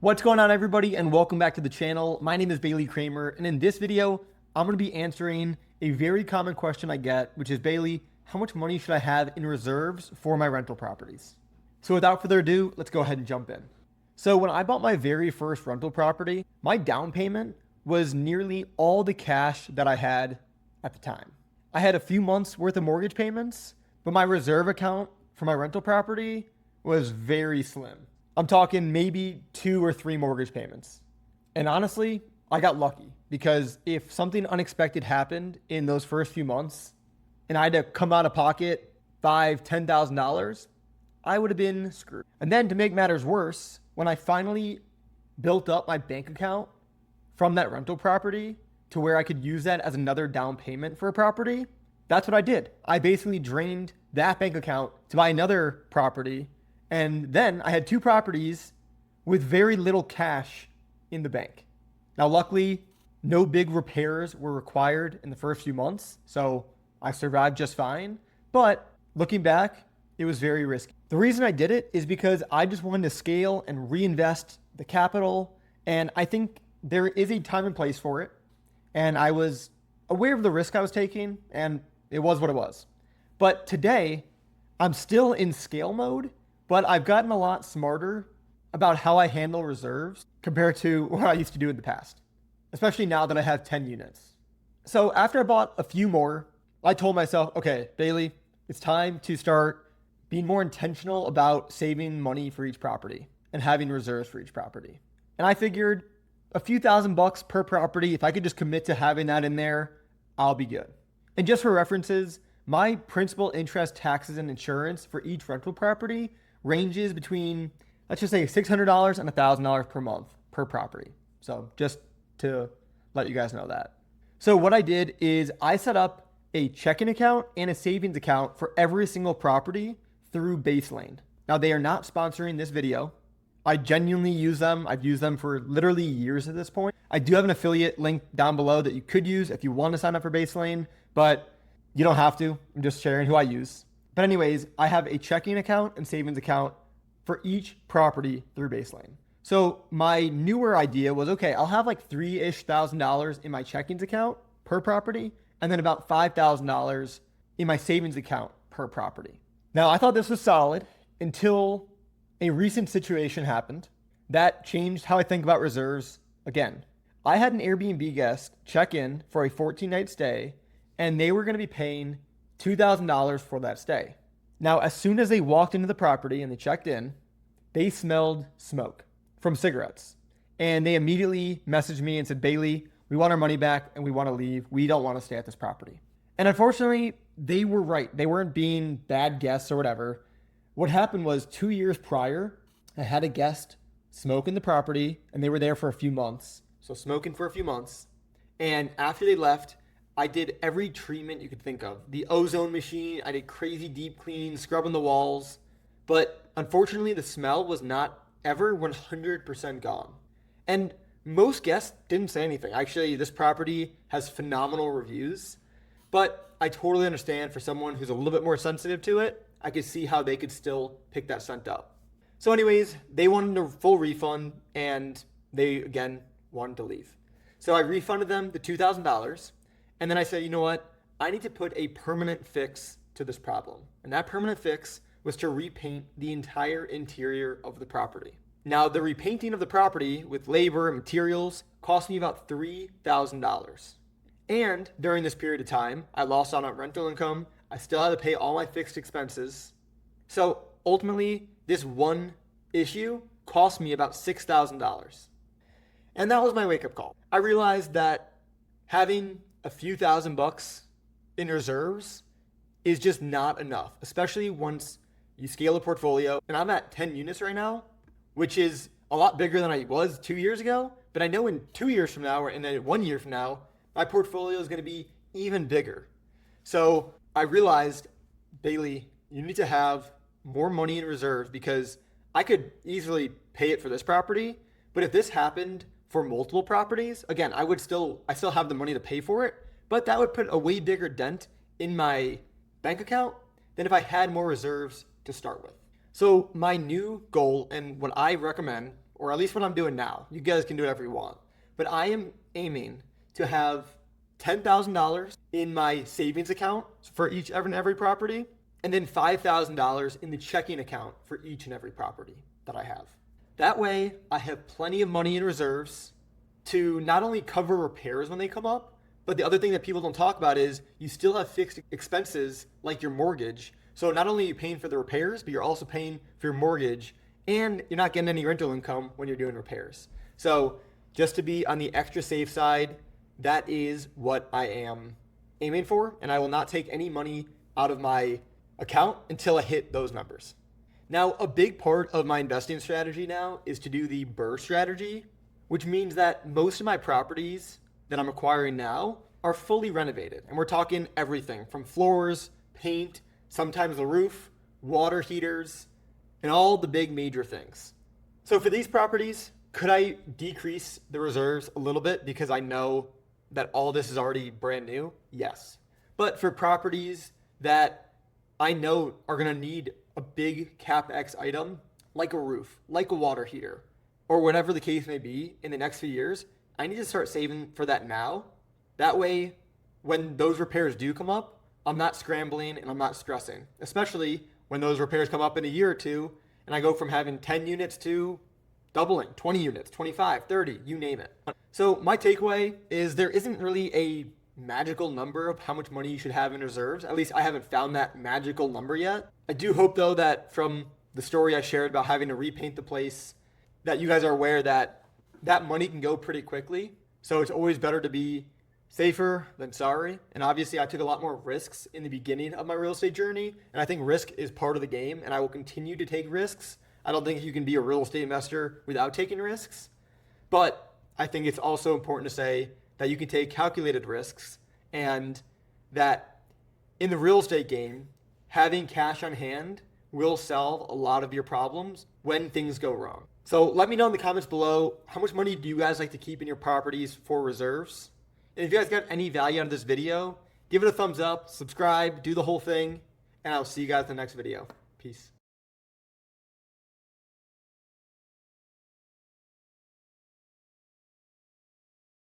What's going on, everybody, and welcome back to the channel. My name is Bailey Kramer, and in this video, I'm going to be answering a very common question I get, which is, Bailey, how much money should I have in reserves for my rental properties? So without further ado, let's go ahead and jump in. So when I bought my very first rental property, my down payment was nearly all the cash that I had at the time. I had a few months worth of mortgage payments, but my reserve account for my rental property was very slim. I'm talking maybe 2 or 3 mortgage payments. And honestly, I got lucky because if something unexpected happened in those first few months and I had to come out of pocket $5,000, $10,000, I would have been screwed. And then to make matters worse, when I finally built up my bank account from that rental property to where I could use that as another down payment for a property, that's what I did. I basically drained that bank account to buy another property. And then I had 2 properties with very little cash in the bank. Now, luckily, no big repairs were required in the first few months, so I survived just fine. But looking back, it was very risky. The reason I did it is because I just wanted to scale and reinvest the capital. And I think there is a time and place for it. And I was aware of the risk I was taking, and it was what it was. But today, I'm still in scale mode. But I've gotten a lot smarter about how I handle reserves compared to what I used to do in the past, especially now that I have 10 units. So after I bought a few more, I told myself, okay, Bailey, it's time to start being more intentional about saving money for each property and having reserves for each property. And I figured a few $1,000 per property, if I could just commit to having that in there, I'll be good. And just for references, my principal, interest, taxes, and insurance for each rental property ranges between, let's just say, $600 and $1,000 per month per property. So just to let you guys know that. So what I did is I set up a checking account and a savings account for every single property through Baselane. Now, they are not sponsoring this video. I genuinely use them. I've used them for literally years at this point. I do have an affiliate link down below that you could use if you want to sign up for Baselane, but you don't have to. I'm just sharing who I use. But anyways, I have a checking account and savings account for each property through Baselane. So my newer idea was, okay, I'll have like $3,000-ish in my checkings account per property, and then about $5,000 in my savings account per property. Now, I thought this was solid until a recent situation happened that changed how I think about reserves again. I had an Airbnb guest check in for a 14-night stay, and they were going to be paying $2,000 for that stay. Now, as soon as they walked into the property and they checked in, they smelled smoke from cigarettes. And they immediately messaged me and said, Bailey, we want our money back and we want to leave. We don't want to stay at this property. And unfortunately, they were right. They weren't being bad guests or whatever. What happened was 2 years prior, I had a guest smoke in the property and they were there for a few months. So smoking for a few months. And after they left, I did every treatment you could think of. The ozone machine, I did crazy deep cleaning, scrubbing the walls. But unfortunately, the smell was not ever 100% gone. And most guests didn't say anything. Actually, this property has phenomenal reviews. But I totally understand for someone who's a little bit more sensitive to it, I could see how they could still pick that scent up. So anyways, they wanted a full refund and they, again, wanted to leave. So I refunded them the $2,000. And then I said, you know what? I need to put a permanent fix to this problem. And that permanent fix was to repaint the entire interior of the property. Now, the repainting of the property with labor and materials cost me about $3,000. And during this period of time, I lost out on rental income. I still had to pay all my fixed expenses. So ultimately, this one issue cost me about $6,000. And that was my wake-up call. I realized that having a few $1,000 in reserves is just not enough, especially once you scale a portfolio. And I'm at 10 units right now, which is a lot bigger than I was 2 years ago. But I know in 2 years from now, or in 1 year from now, my portfolio is going to be even bigger. So I realized, Bailey, you need to have more money in reserves because I could easily pay it for this property. But if this happened for multiple properties, again, I still have the money to pay for it, but that would put a way bigger dent in my bank account than if I had more reserves to start with. So my new goal and what I recommend or at least what I'm doing now. You guys can do whatever you want. But I am aiming to have $10,000 in my savings account for each and every property, and then $5,000 in the checking account for each and every property that I have. That way, I have plenty of money in reserves to not only cover repairs when they come up, but the other thing that people don't talk about is you still have fixed expenses like your mortgage. So not only are you paying for the repairs, but you're also paying for your mortgage, and you're not getting any rental income when you're doing repairs. So just to be on the extra safe side, that is what I am aiming for, and I will not take any money out of my account until I hit those numbers. Now, a big part of my investing strategy now is to do the BRRRR strategy, which means that most of my properties that I'm acquiring now are fully renovated. And we're talking everything from floors, paint, sometimes the roof, water heaters, and all the big major things. So for these properties, could I decrease the reserves a little bit because I know that all this is already brand new? Yes. But for properties that I know are going to need a big CapEx item, like a roof, like a water heater, or whatever the case may be in the next few years, I need to start saving for that now. That way, when those repairs do come up, I'm not scrambling and I'm not stressing, especially when those repairs come up in a year or two and I go from having 10 units to doubling, 20 units, 25, 30, you name it. So my takeaway is there isn't really a magical number of how much money you should have in reserves. At least I haven't found that magical number yet. I do hope though that from the story I shared about having to repaint the place, that you guys are aware that that money can go pretty quickly. So it's always better to be safer than sorry. And obviously I took a lot more risks in the beginning of my real estate journey. And I think risk is part of the game, and I will continue to take risks. I don't think you can be a real estate investor without taking risks. But I think it's also important to say that you can take calculated risks, and that in the real estate game, having cash on hand will solve a lot of your problems when things go wrong. So let me know in the comments below, how much money do you guys like to keep in your properties for reserves? And if you guys got any value out of this video, give it a thumbs up, subscribe, do the whole thing, and I'll see you guys in the next video. Peace.